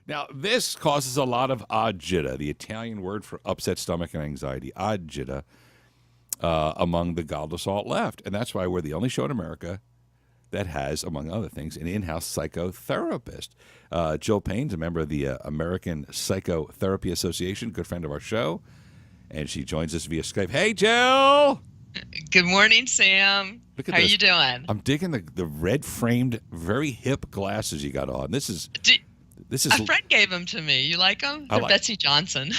Now, this causes a lot of agita, the Italian word for upset stomach and anxiety, agita, among the Galdasalt left. And that's why we're the only show in America that has, among other things, an in-house psychotherapist. Jill Payne's a member of the American Psychotherapy Association, good friend of our show, and she joins us via Skype. Hey, Jill! Good morning, Sam. Look at How this. you doing? I'm digging the red-framed, very hip glasses you got on. This is a friend gave them to me. You like them? They're Betsy Johnson.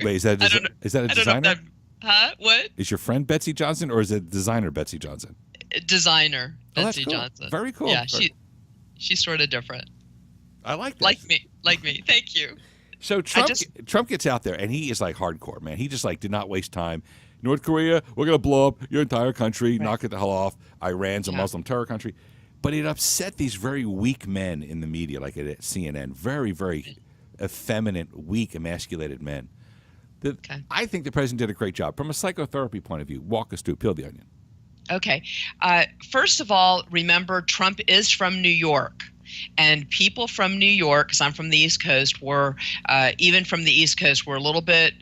Wait, is that a designer? What? Is your friend Betsy Johnson, or is it designer Betsy Johnson? Designer Betsy cool. Johnson. Very cool. Yeah, she's sort of different. I like that. Like me. Thank you. So Trump gets out there, and he is like hardcore, man. He just like did not waste time. North Korea, we're going to blow up your entire country, knock it the hell off. Iran's a Muslim terror country. But it upset these very weak men in the media, like at CNN. Very, very effeminate, weak, emasculated men. I think the president did a great job. From a psychotherapy point of view, walk us through, peel the onion. Okay. First of all, remember Trump is from New York. And people from New York, because I'm from the East Coast, even from the East Coast, we're a little bit,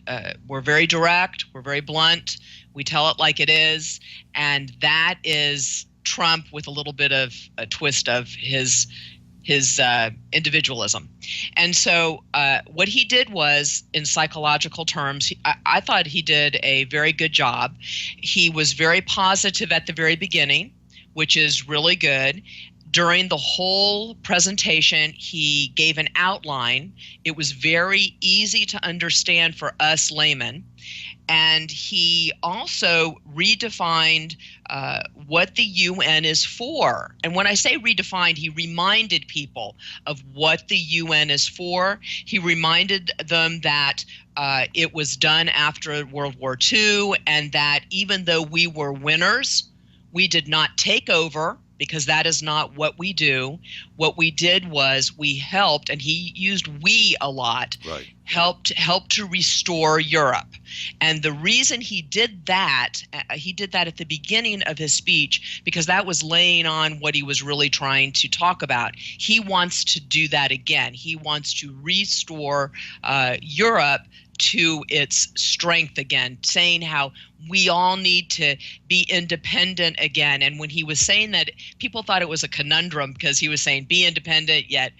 we're very direct, we're very blunt, we tell it like it is, and that is Trump with a little bit of a twist of his individualism. And so what he did was, in psychological terms, I thought he did a very good job. He was very positive at the very beginning, which is really good. During the whole presentation, he gave an outline. It was very easy to understand for us laymen. And he also redefined what the UN is for. And when I say redefined, he reminded people of what the UN is for. He reminded them that it was done after World War II, and that even though we were winners, we did not take over, because that is not what we do. What we did was we helped, and he used "we" a lot, right. helped to restore Europe. And the reason he did that at the beginning of his speech, because that was laying on what he was really trying to talk about. He wants to do that again. He wants to restore Europe to its strength again, saying how we all need to be independent again. And when he was saying that, people thought it was a conundrum, because he was saying be independent, yet,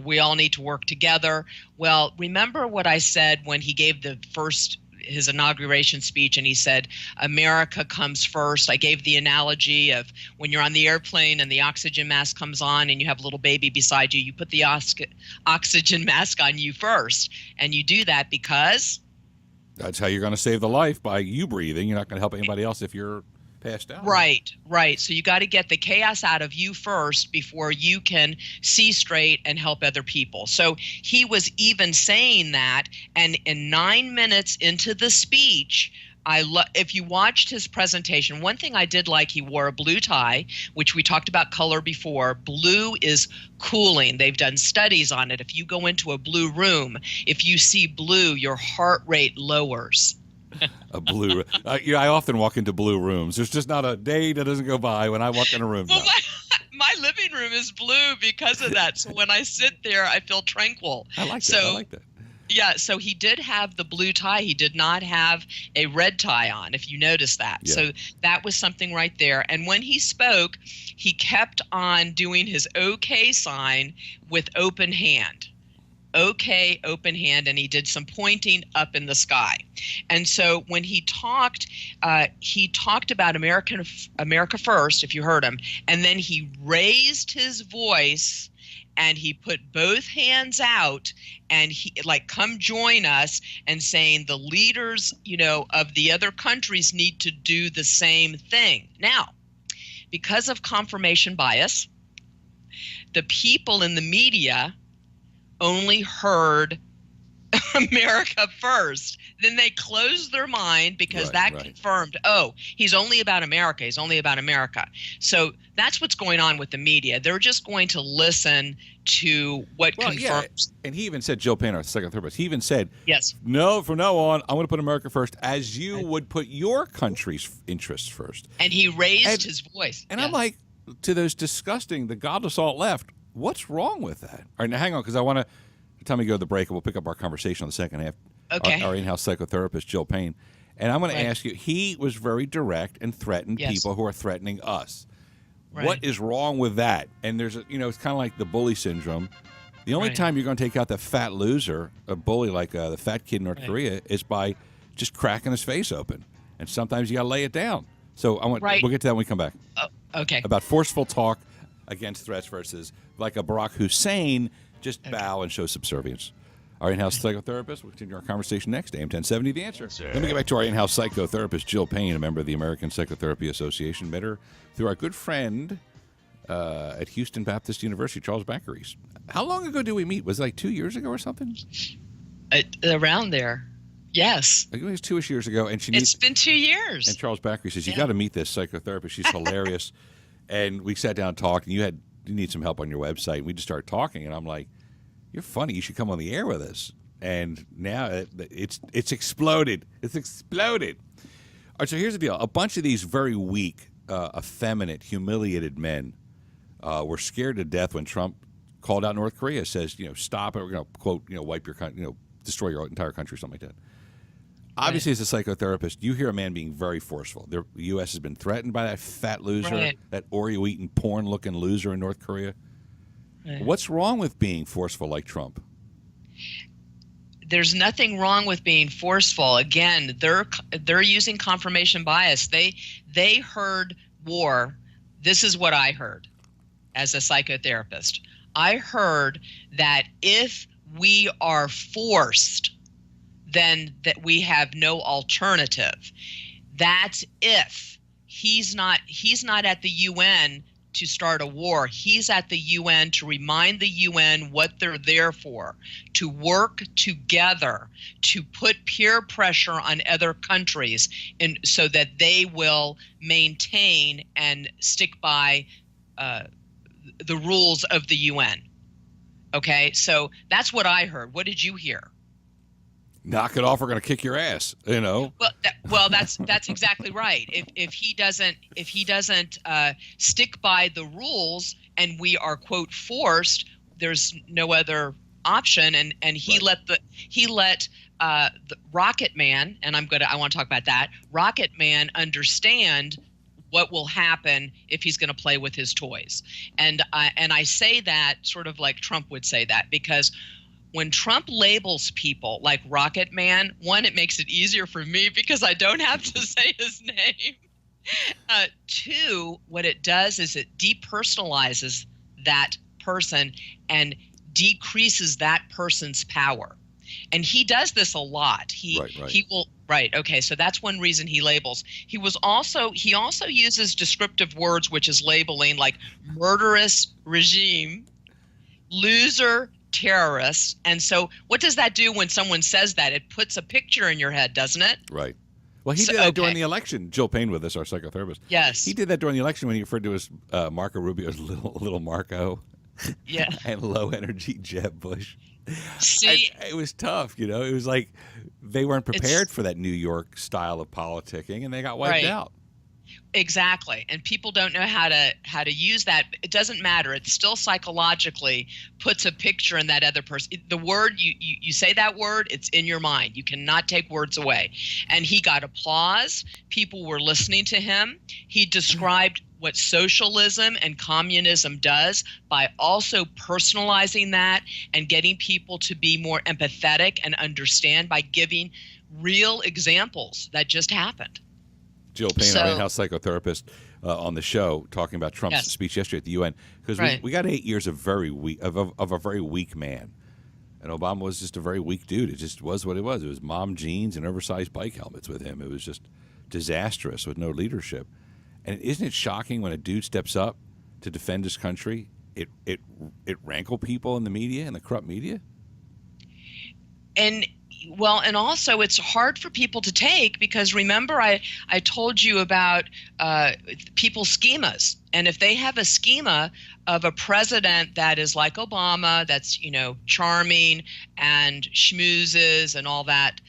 we all need to work together. Well, remember what I said when he gave his inauguration speech, and he said, America comes first. I gave the analogy of when you're on the airplane and the oxygen mask comes on and you have a little baby beside you, you put the oxygen mask on you first. And you do that because? That's how you're going to save the life, by you breathing. You're not going to help anybody else if you're passed out. Right. So you got to get the chaos out of you first before you can see straight and help other people. So he was even saying that, and in 9 minutes into the speech, if you watched his presentation, one thing I did like, he wore a blue tie, which we talked about color before. Blue is cooling. They've done studies on it. If you go into a blue room, if you see blue, your heart rate lowers. A blue. I often walk into blue rooms. There's just not a day that doesn't go by when I walk in a room. Well, my living room is blue because of that. So when I sit there, I feel tranquil. I like that. Yeah, so he did have the blue tie. He did not have a red tie on, if you notice that. Yeah. So that was something right there. And when he spoke, he kept on doing his okay sign with open hand. Okay, open hand, and he did some pointing up in the sky. And so when he talked about America first, if you heard him, and then he raised his voice and he put both hands out, and he come join us, and saying the leaders, of the other countries need to do the same thing. Now, because of confirmation bias, the people in the media only heard America first. Then they closed their mind because confirmed, he's only about America. He's only about America. So that's what's going on with the media. They're just going to listen to what confirms. Yeah. And he even said, Jill Payne, our psychotherapist, he even said, yes, no, from now on, I'm going to put America first, as you would put your country's interests first. And he raised his voice. And I'm like, to those disgusting, the God us all left, What's wrong with that? All right, now hang on, because I want to. Time we go to the break, and we'll pick up our conversation on the second half. Okay. Our in-house psychotherapist, Jill Payne. And I'm going Right. to ask you, he was very direct and threatened Yes. people who are threatening us. Right. What is wrong with that? And there's, it's kind of like the bully syndrome. The only Right. time you're going to take out the fat loser, a bully like the fat kid in North Right. Korea, is by just cracking his face open. And sometimes you got to lay it down. So Right. we'll get to that when we come back. Okay. About forceful talk against threats versus like a Barack Hussein, just bow and show subservience. Our in-house psychotherapist. We'll continue our conversation next. AM 1070, The Answer. Let me get back to our in-house psychotherapist, Jill Payne, a member of the American Psychotherapy Association. Met her through our good friend at Houston Baptist University, Charles Baccaris. How long ago did we meet? Was it like 2 years ago or something? Around there. Yes. I think it was 2-ish years ago. And It's been 2 years. And Charles Baccaris says, you got to meet this psychotherapist. She's hilarious. And we sat down and talked, and you need some help on your website. And we just started talking, and I'm like, you're funny. You should come on the air with us. And now it's exploded. It's exploded. All right, so here's the deal. A bunch of these very weak, effeminate, humiliated men were scared to death when Trump called out North Korea, says, stop it. We're going to, quote, wipe your country, destroy your entire country, something like that. Obviously, as a psychotherapist, you hear a man being very forceful. The U.S. has been threatened by that fat loser, Right. that Oreo-eating, porn-looking loser in North Korea. Right. What's wrong with being forceful like Trump? There's nothing wrong with being forceful. Again, they're using confirmation bias. They heard war. This is what I heard as a psychotherapist. I heard that if we are forced, then that we have no alternative. That's if he's not at the UN to start a war. He's at the UN to remind the UN what they're there for, to work together, to put peer pressure on other countries and so that they will maintain and stick by the rules of the UN. Okay, so that's what I heard. What did you hear? Knock it off. We're going to kick your ass. Well, that's exactly right. If he doesn't stick by the rules, and we are, quote, forced, there's no other option. And he Right. let the Rocket Man, and I want to talk about that. Rocket Man understand what will happen if he's going to play with his toys, and I say that sort of like Trump would say that, because when Trump labels people like Rocket Man, one, it makes it easier for me because I don't have to say his name. Two, what it does is it depersonalizes that person and decreases that person's power. And he does this a lot. He will. Right. Okay. So that's one reason he labels. He also uses descriptive words, which is labeling, like murderous regime, loser, terrorists. And so what does that do when someone says that? It puts a picture in your head, doesn't it? Right. Well, he did that during the election. Jill Payne with us, our psychotherapist. Yes. He did that during the election when he referred to his Marco Rubio as little Marco. Yeah. And low energy Jeb Bush. See, it was tough, It was like they weren't prepared for that New York style of politicking, and they got wiped out. Exactly. And people don't know how to use that. It doesn't matter. It still psychologically puts a picture in that other person. The word, you say that word, it's in your mind. You cannot take words away. And he got applause. People were listening to him. He described what socialism and communism does by also personalizing that and getting people to be more empathetic and understand by giving real examples that just happened. Jill Payne, our in-house psychotherapist, on the show, talking about Trump's speech yesterday at the UN, because we got 8 years of very weak of a very weak man, and Obama was just a very weak dude. It just was what it was. It was mom jeans and oversized bike helmets with him. It was just disastrous with no leadership. And isn't it shocking when a dude steps up to defend his country? It rankle people in the media, in the corrupt media. And also it's hard for people to take, because remember I told you about people's schemas. And if they have a schema of a president that is like Obama, that's, charming and schmoozes and all that,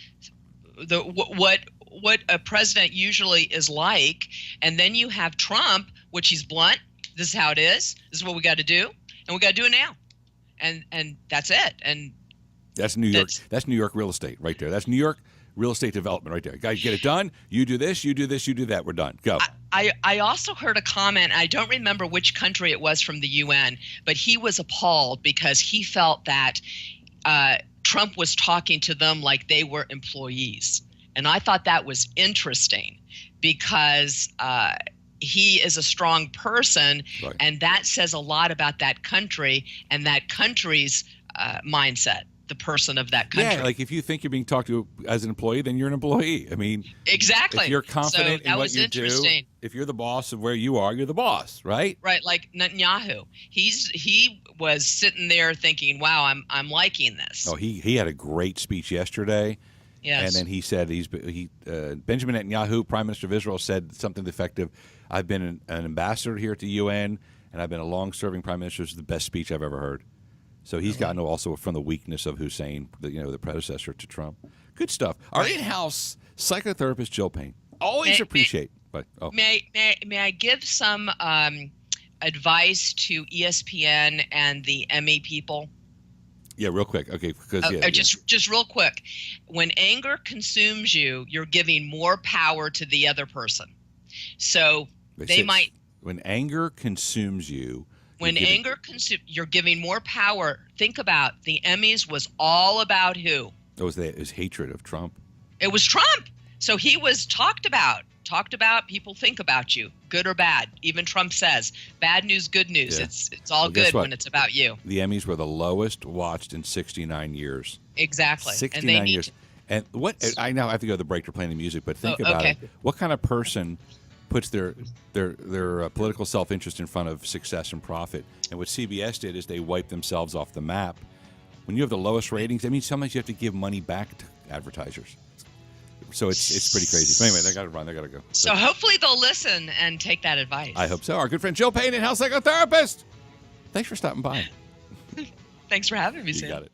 what a president usually is like, and then you have Trump, which he's blunt. This is how it is. This is what we got to do. and we got to do it now. And that's it. And that's New York. That's New York real estate right there. That's New York real estate development right there. Guys, get it done. You do this, you do this, you do that. We're done. Go. I also heard a comment. I don't remember which country it was from the UN, but he was appalled because he felt that Trump was talking to them like they were employees. And I thought that was interesting because he is a strong person, right. And that says a lot about that country and that country's mindset, the person of that country. Yeah, like if you think you're being talked to as an employee, then you're an employee. I mean, exactly. If you're confident in what you do, if you're the boss of where you are, you're the boss, right? Right, like Netanyahu. He was sitting there thinking, "Wow, I'm liking this." Oh, he had a great speech yesterday. Yes. And then he said Benjamin Netanyahu, Prime Minister of Israel, said something effective. I've been an ambassador here at the UN, and I've been a long-serving prime minister. This is the best speech I've ever heard. So he's gotten also from the weakness of Hussein, the predecessor to Trump. Good stuff. Our in-house psychotherapist Jill Payne. Always appreciate. But may I give some advice to ESPN and the Emmy people? Yeah, real quick. Okay, because just real quick. When anger consumes you, you're giving more power to the other person. So when anger consumes you. When anger consumes, you're giving more power. Think about the Emmys was all about who? It was hatred of Trump. It was Trump. So he was talked about. People think about you, good or bad. Even Trump says, bad news, good news. Yeah. It's all good when it's about you. The Emmys were the lowest watched in 69 years. Exactly. 69 years. And what I now have to go to the break to play the music, but think about it. What kind of person puts their political self-interest in front of success and profit? And what CBS did is they wiped themselves off the map. When you have the lowest ratings, that means sometimes you have to give money back to advertisers. So it's pretty crazy. But anyway, they got to run. They got to go. So hopefully they'll listen and take that advice. I hope so. Our good friend Jill Payne, in-house psychotherapist. Thanks for stopping by. Thanks for having me, Sam. You got it.